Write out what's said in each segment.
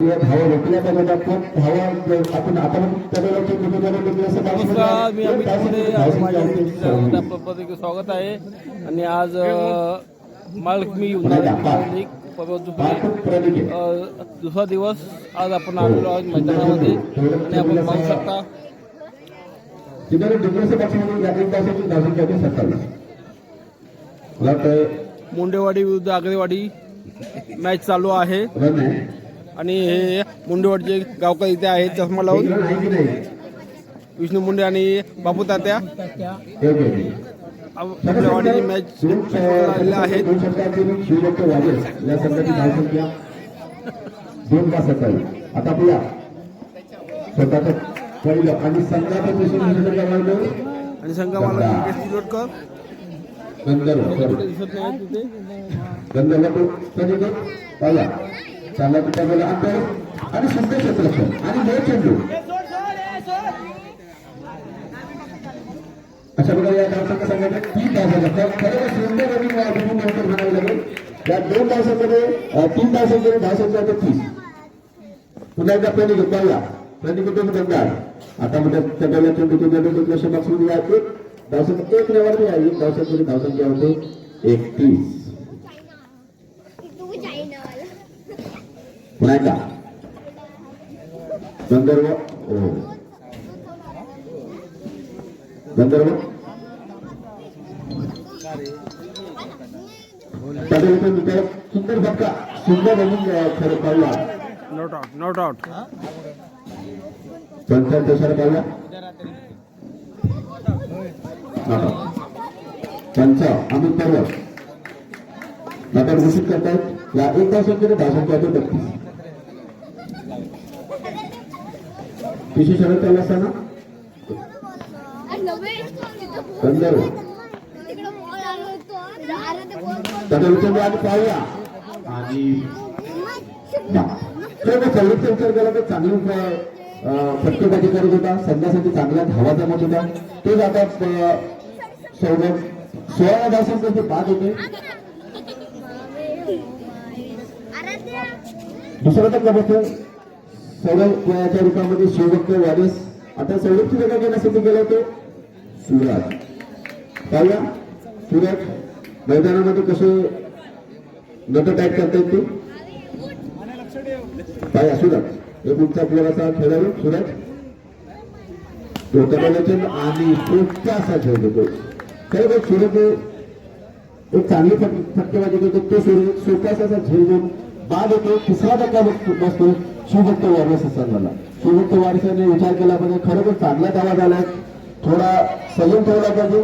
धावा रोखल्या पाहिजे आपण धावा आपण आता नमस्कार, मी अमित पुणे. माझ्या चॅनलमध्ये आपलं प्रत्येक स्वागत आहे. आणि आज महालक्ष्मी दुसरा दिवस आज आपण आलेलो आहोत मैदानामध्ये आणि आपण पाहू शकता मुंडेवाडी विरुद्ध आगरेवाडी मॅच चालू आहे. आणि हे मुंडेवाडीचे गावकरी इथे आहेत चष्मा लावून, विष्णू मुंडे आणि बापू तात्या आपल्या वाडीची मॅच आलेले आहेत. आता आपल्या स्वतःच पहिलं आणि संघाला लोटकर चांगला पिता गेला आणि सुंदर क्षेत्ररक्षण आणि नऊ चेंडू अशा प्रकारे या धावसंघ संघाने 3 धावसंघ खरं सुंदर आणि नंतर म्हणावे लागेल. या 2 धावसंघामध्ये 3 धावसंघाने धावसंख्या 30. पुन्हा एकदा प्रणिकुटून गंगार आता मध्ये चेंडूला चेंडू लक्षामध्ये या एक धावसंख्या 1 लेवलवर आहे. एक धावसंख्या होते 31. पुन्हा एकदा गंधर्व सुंदर फटका सुंदर खरं पाहिला. नॉट आउट पंचायत पाहिला पंच अमित पर्वत आता घोषित करतायत. या 1 धावसंख्येने धावसंख्या 32. तिशी शरद चालू असताना गंधर्व आणि पाहूया आणि चौरसचा विचार केला तर चांगली फटकेबाजी करत होता. संघासाठी चांगला धावा जमत होता. तोच आता सौरभ 16 धावसंख्येचे बाद होते. दुसरा तर कबड्डी सौरभच्या रूपामध्ये शिवभक्त वारिस. आता सौरभची जागा घेण्यासाठी गेला होतो सूरज. पाहूया सूरज मैदानामध्ये कसे नट टाईट करता येते. पाहूया सूरज एक उंचा प्लेअर असा खेळाडू सूरज आणि खूपचा असा खेळ देतो. खरं सूरज एक चांगली फटकेबाजी करतो. तो सूरज सोपासा असा झेल घेऊन बाद होतो. तिसरा धक्का बसतो शिवभक्त वारिस संघाला. शिवभक्त वारिसाने विचार केला पाहिजे. खरोखर चांगला दावा झालाय. थोडा संयम ठेवला पाहिजे.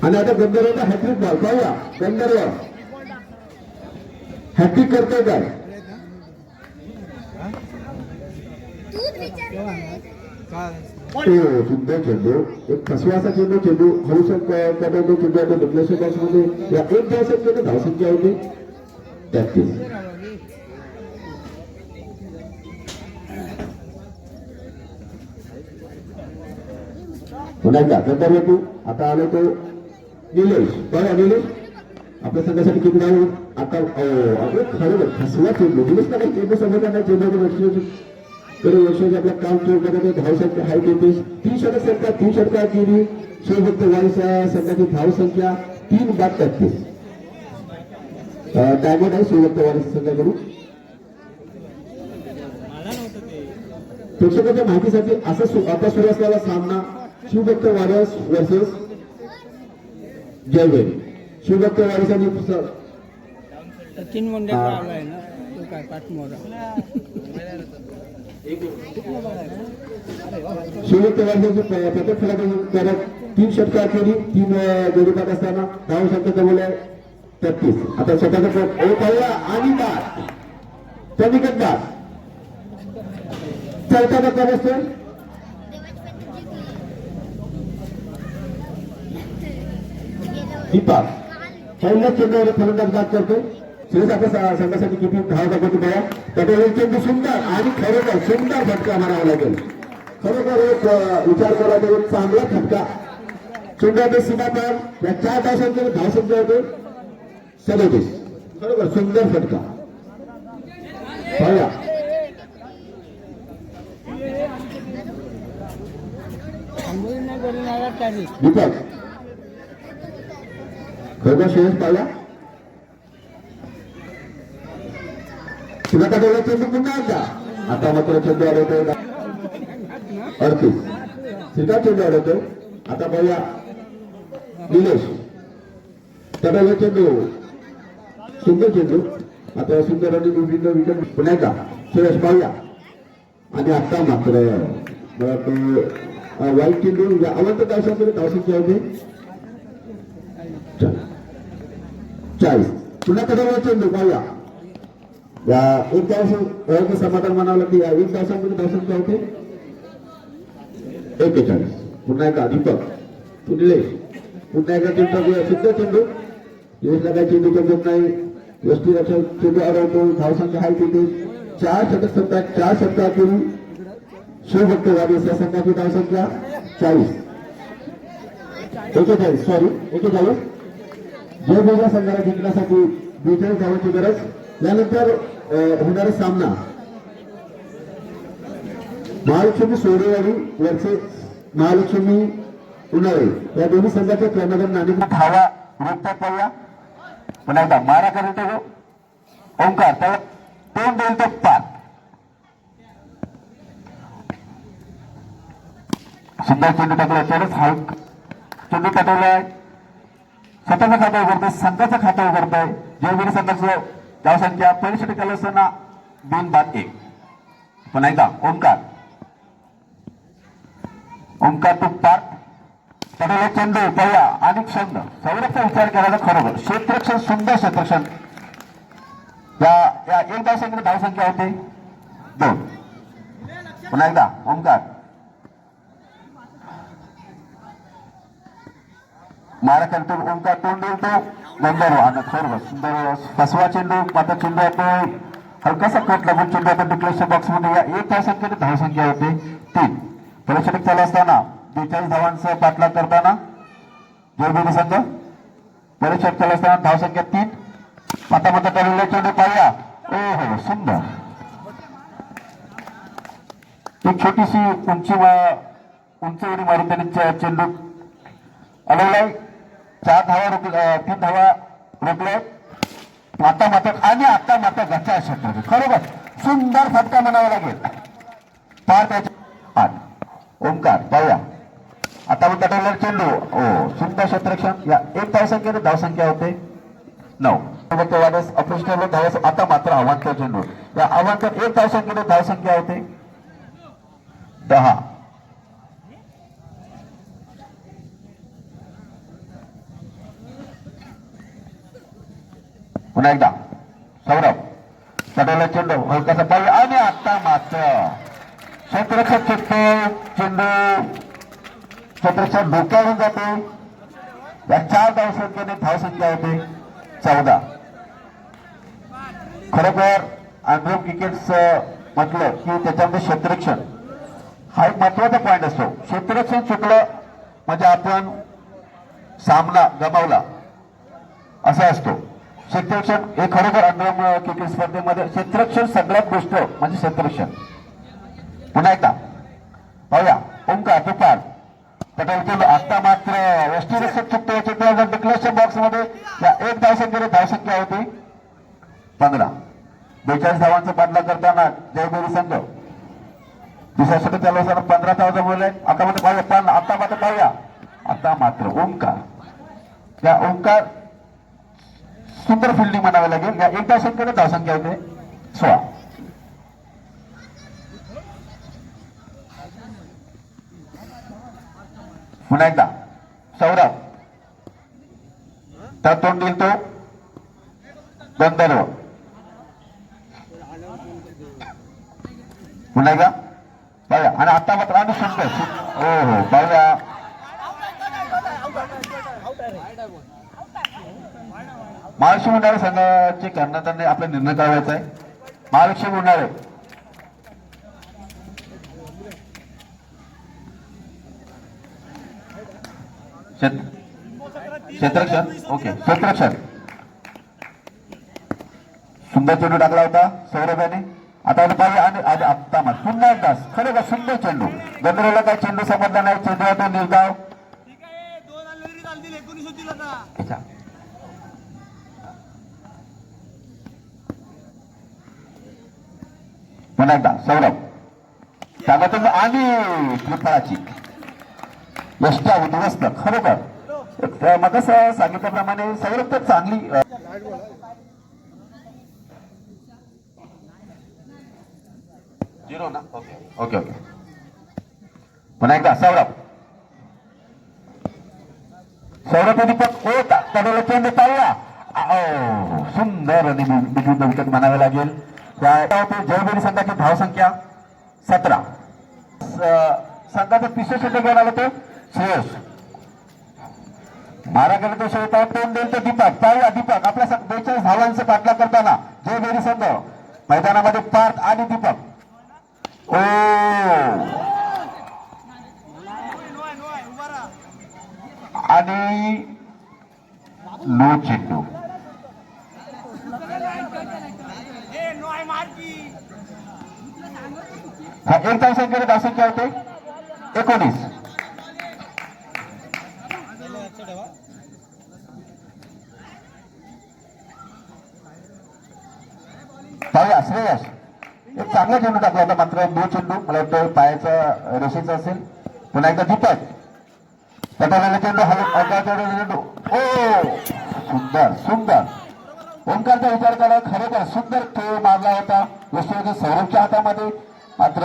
आणि आता गंधर्वचा हॅट्रिक बॉल पाहूया. गंधर्व हॅट्रिक करतोय काय. सुंदर चेंडू एक फसवाचा चेंडू हळू चेंडू दुर्लक्ष बॉक्समध्ये या 1 धावसंख्येने धावसंख्या होती 33. पुन्हा एकदा गंधर्व टू. आता आलो तो निलेश. बघा निलेश आपल्या संघासाठी किती धाव. आता खरं फसवा चेंडू निलेश ना काही चेंडू समोर नाही. चेंडू यशोज आपला काम करत धावसंख्या हाईट येते. 3 षटकार केली शिवभक्त वारिसा संघाची धावसंख्या 3 बाद 33. टायमआउट आहे शिवभक्त वारिसा संघाकडून. प्रेक्षकांच्या माहितीसाठी आता सुरू असलेला सामना शिवभक्त वारिस वर्सेस जयवेरी. शिवभक्त वारिसांनी सचिन मुंडे आलाय ना तो काय पाठमोरा. शिवभक्त वारिसाची प्रत्येक खेळाडू 3 षटकार केली. 3 जोडीपात असताना धावसंख्या जमवल्या 33. आता स्वतःचा आणि बाद कनिकत बाद. चौथा धक्का बसतो. दीपक पहिल्या चेंडूवर फलंदाज बाद करतो. सुरेश आपल्या संघासाठी किती धाव दाखवतो बघा. त्याच्यावर चेंडू सुंदर आणि खरोखर सुंदर फटका मारावा लागेल. खरोखर एक विचार करा तर एक चांगला फटका. चेंडू सीमा पार या 4 धावसंख्येने धावसंख्या होते 37. बरोबर सुंदर फटका पाहूया दीपक खरोखर श्रेयस पाहूया तुला का चेंडू पुन्हा एकदा आता मात्र चेंडू अडवतोय 38 सिद्धा चेंडू अडवतोय आता पाहूया निलेश त्याला चेंडू सुंदर चेंडू आता सुंदर आणि विकेट पुन्हा एकदा श्रेयस पाहूया आणि आता मात्र मला तो वाईट चेंडू अवंत तासामध्ये धावसंख्या होते 40 पुन्हा कदा चेंडू पाहूया या एक तास समाधान म्हणावं लागते या एक तासामध्ये धावसंख्या होते 41 पुन्हा एकदा दीपक निलेश पुन्हा एकदा चेंडू सिद्ध चेंडू निलेशला काय चेंडू जमत नाही यष्टीरक्षक चेंडू अडवतो धावसंख्या आहे तिथे 4 षटक 4 षटकातील शिवभक्तवादी या संघाची धावसंख्या 40 41 सॉरी 41 जयभोजा संघाला जिंकण्यासाठी 42 धावांची गरज यानंतर होणारा सामना महालक्ष्मी सोडेवाडी वर्सेस महालक्ष्मी उन्हाळे या दोन्ही संघाच्या क्रमांक नाणेफेक धावा रोखतात पाहूया पुन्हा एकदा मारा करतो ओंकार त्याला तोंड देईल तो पार सुंदर चेंडू टाकला तरच हा चेंडू टाकलाय स्वतःचा खाता उघडतोय संघाचा खाता उघडतोय जयवीर संघाचं धावसंख्या पहिल्या षटकाला असताना 2-1 पुन्हा एकदा ओंकार तो पार टाकला चेंडू पाहूया आणि छंद संरक्षण विचार केला तर खरोखर क्षेत्ररक्षण सुंदर क्षेत्ररक्षण या एक धावसंख्येने धावसंख्या होते 2 पुन्हा एकदा ओंकार मारा करतो ओंकार तोंड देतो गंधर्व आणि खरोखर सुंदर फसवा चेंडू मात्र चेंडू येतोय हलकासा कट लागून चेंडू आता डिक्लेअरच्या बॉक्स मध्ये या एक धावसंख्येने धावसंख्या होते 3 परीक्षण चालू असताना 42 धावांचा पाठलाग करताना जयभीर संघ परीक्षण चालू असताना धावसंख्या 3 आता मात्र टरलेला चेंडू पाहूया हो सुंदर एक छोटीशी उंचीवरी मारून त्याने चेंडू अडवलाय 4 धावा रोखल्या 3 धावा रोखल्या आता मात्र गच्चा क्षेत्र खरोबर सुंदर फटका म्हणावा लागेल पार त्याच्या 8 ओंकार पाहूया आता मग टरलेला चेंडू सुंदर क्षेत्ररक्षण या एक धावसंख्येने धावसंख्या होते 9 अप्रेशनल धावस आता मात्र अवांतर चेंडू या अवांतर एक धावसंख्येने धावसंख्या होते 10 पुन्हा एकदा सौरभ पटेला चेंडू हलकासा पाहिजे आणि आता मात्र क्षेत्ररक्षक चेंडू क्षेत्ररक्षक डोक्यावरून जातो या 4 धावसंख्येने धावसंख्या होते 14 खरोखर अँड्रो क्रिकेट्स म्हटलं की त्याच्यामध्ये क्षेत्ररक्षण हा एक महत्वाचा पॉईंट असतो क्षेत्ररक्षण चुकलं म्हणजे आपण सामना गमावला असा असतो क्षेत्ररक्षण हे खरोखर अंडर क्रिकेट स्पर्धेमध्ये क्षेत्ररक्षण सगळ्यात गोष्ट म्हणजे क्षेत्ररक्षण पुन्हा एकदा पाहूया ओंकार तुपार पटेल आता मात्र यष्टीरक्षक चुकतो चित्र डिक्लेअरच्या बॉक्स मध्ये या एक धावसंख्येने धावसंख्या होती 15 42 धावांचा पाठलाग करताना जयभोरी संघ दुसऱ्या षटक चालू असताना 15 धावाचा बोलले आता मात्र पाहूया पण आता मात्र पाहूया आता मात्र ओंकार या ओंकार सुंदर फिल्डिंग म्हणावे लागेल या एक धावसंख्येने धावसंख्या होते 16 पुन्हा एकदा सौरभ तर तोंड देईल तो गंधर्व पुन्हा एकदा पाहूया आणि आता मात्र आणि सुंदर हो पाहूया महालक्ष्मी उन्हाळे संघाचे कर्णधाराने आपला निर्णय करायचा आहे महालक्ष्मी उन्हाळे क्षेत्ररक्षण ओके क्षेत्ररक्षण सुंदर चेंडू टाकला होता सौरभ्याने. आता पाहिजे आणि आत्ता मग पुन्हा एकदा खरं का सुंदर चेंडू. गंधर्वला काय चेंडू समजला नाही. चेंडू तो निर्धाव पुन्हा एकदा सौरभ त्यामध्ये आणि फळाची यष्टा उद्ध्वस्त खरोखर मग सांगितल्याप्रमाणे सौरभ तर चांगली झिरो ना. ओके ओके ओके पुन्हा एकदा सौरभ दीपक होता त्याला चेंडू पाहिला. सुंदर आणि विकेट विकेट म्हणावे लागेल. जयभरी संघाची धावसंख्या 17. संघाचा 35 षटक घेऊन आला तो श्रेयस. मारा गेला तो शेवटा तोंड देईल तो दीपक पाहिला. दीपक आपल्या 42 धावांचा पाठलाग करताना जयभरी संघ मैदानामध्ये पार्थ आणि दीपक. ओ आणि नो चेंडू. हा एक धावसंख्या होते 19. पाहूया श्रेयस एक चांगला चेंडू टाकला होता मात्र दो चेंडू मला वाटतं पायाचा रेषेचा असेल. पुन्हा एकदा दीपक पटाला चेंडू चेंडू. ओ सुंदर सुंदर ओंकारचा विचार करा. खरोखर सुंदर खेळ मारला होता यशोवंत सौरभच्या हातामध्ये. मात्र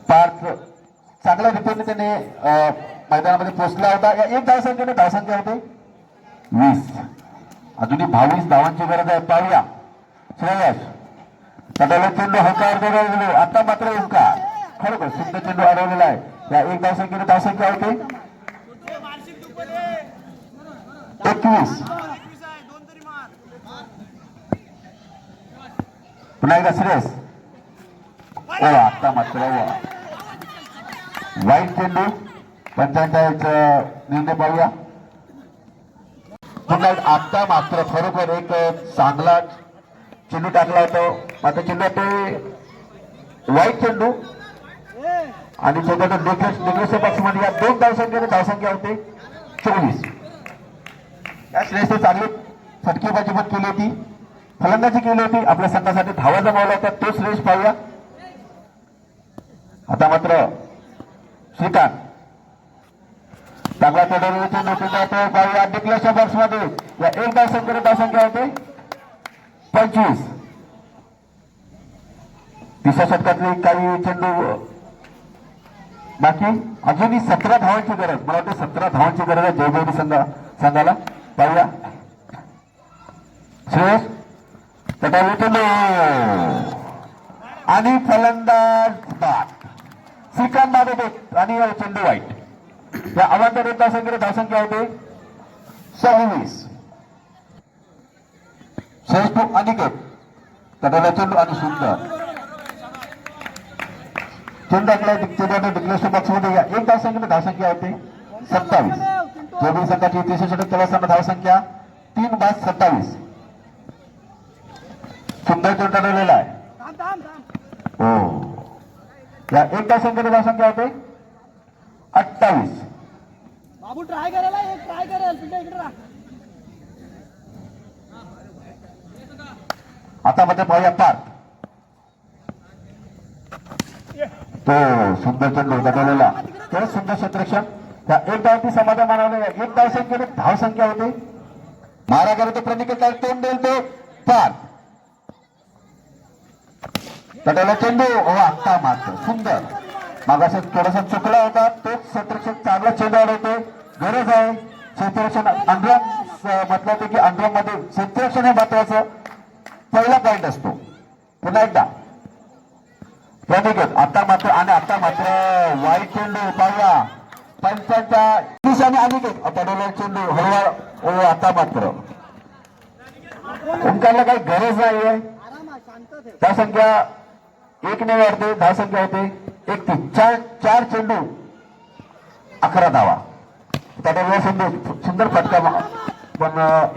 पार्थ चांगल्या रीतीने त्याने मैदानामध्ये पोहोचला होता. या एक धावसंख्या होते 20. अजूनही 22 धावांची गरज आहे. पाहूया श्रेयस पटाला चेंडू हलकावर. आता मात्र ओंकार खरोखर सुंदर चेंडू अडवलेला आहे. या एक धावसंख्या होते 21. पुन्हा एकदा श्रेयस. आता मात्र वाईट चेंडू पण त्यांचा निर्णय पाहूया. पुन्हा आता मात्र खरोखर एक चांगला चेंडू टाकला होता. मात्र चेंडू ते वाईट चेंडू आणि चेंडूचा डिग्रेस बॉक्समध्ये या दोन धावसंख्या होते 24. या श्रेयसने चांगली फटकेबाजी पण केली होती. फलंदाजी केली होती. आपल्या संघासाठी धावा जमावला होता तो श्रेयस पाहूया. आता मात्र श्रीकांत चांगला चेंडू पाहूया डिक्लेअरच्या बॉक्समध्ये. या एक धावसंख्या होते 25. तिसऱ्या षटकातले काही चेंडू बाकी. अजूनही 17 धावांची गरज. मला वाटतं 17 धावांची गरज आहे जयभैरी संघाला. पाहूया श्रेयस पटाला चेंडू आणि फलंदाज बाद श्रीकांत बाद आणि चेंडू वाईट. या अवांतर धावसंख्या होते 26. श्रेयस टू अनिकेत पटाला चेंडू आणि सुंदर चेंडू डिक्लेअर बॉक्समध्ये. या एक धावसंख्या होते 27. जयभैरी संघाची तिसऱ्या षटक असताना धावसंख्या 3/27. सुंदर चेंडू ठरवलेला आहे. हो या एक धावसंख्या होते 28. बाबू ट्राय करायला एक ट्राय करेल तुझ्या इकडे राहा. आता मध्ये पाहूया पार्थ. तो सुंदर चेंडू ठरवलेला तर सुंदर क्षेत्ररक्षण. त्या एक धावती समाधान मानवले. एक धावसंख्या होते. मारा गेला तो प्रणिकेत तोंड देईल तो पार्थ. त्याला चेंडू आता मात्र सुंदर मागास थोडासा चुकला होता. तोच क्षेत्ररक्षण चांगला चेंडू अडवतो. गरज आहे क्षेत्ररक्षण. अंडरम म्हटलं की अंडरम मध्ये क्षेत्ररक्षण हे महत्वाचं पहिला पॉइंट असतो. पुन्हा एकदा प्रणिकेत आता मात्र वाईट चेंडू पाहूया पंचांच्या दिशाने अनिकेत पडवलेला चेंडू हळूहळू. आता मात्र ओंकारला काही गरज नाहीये. धावसंख्या 1 ने वाढते. धावसंख्या होते 31. 4 चेंडू 11 धावा. सुंदर फटका पण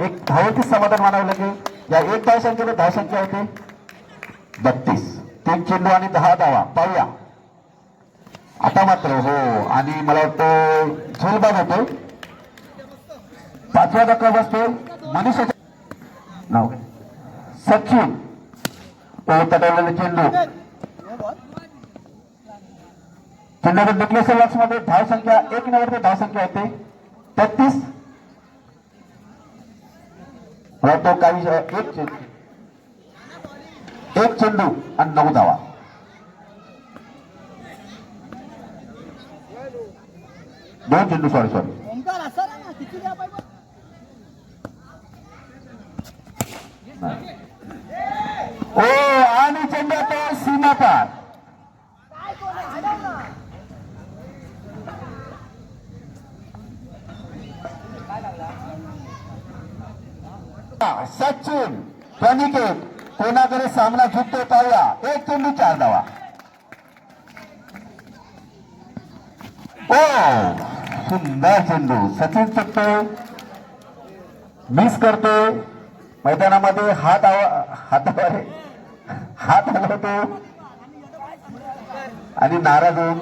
एक धावेची समाधान मानावं लागेल. या एक धावसंख्येवर धावसंख्या होते 32. 3 चेंडू आणि 10 धावा. पाहूया आता मात्र. हो, आणि मला वाटतं झेलबाद होतो. 5वा धक्का बसतो मनीषाच्या नाव सचिन. तटवलेले चेंडू चेंडूवर डिक्लेशन बॉक्स मध्ये धावसंख्या 1 नंबरची धावसंख्या होते 33. मला तो काही एक चेंडू आणि 9 धावा. दोन चेंडू सॉरी ओंकार असा ना किती द्या पाहिजे ओ आणि चेंडू तो सीमा पार. काय कोण हलव ना सचिन प्रनिकेत कोणाकडे सामना जिंकतो पाहूया. 1 चेंडू 4 धावा. ओ सुंदर चेंडू. सचिन चुकतो, मिस करतो. मैदानामध्ये हातावर हात हलवतो आणि नाराज होऊन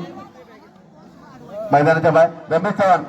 मैदानाच्या बाहेर. रमेश चव्हाण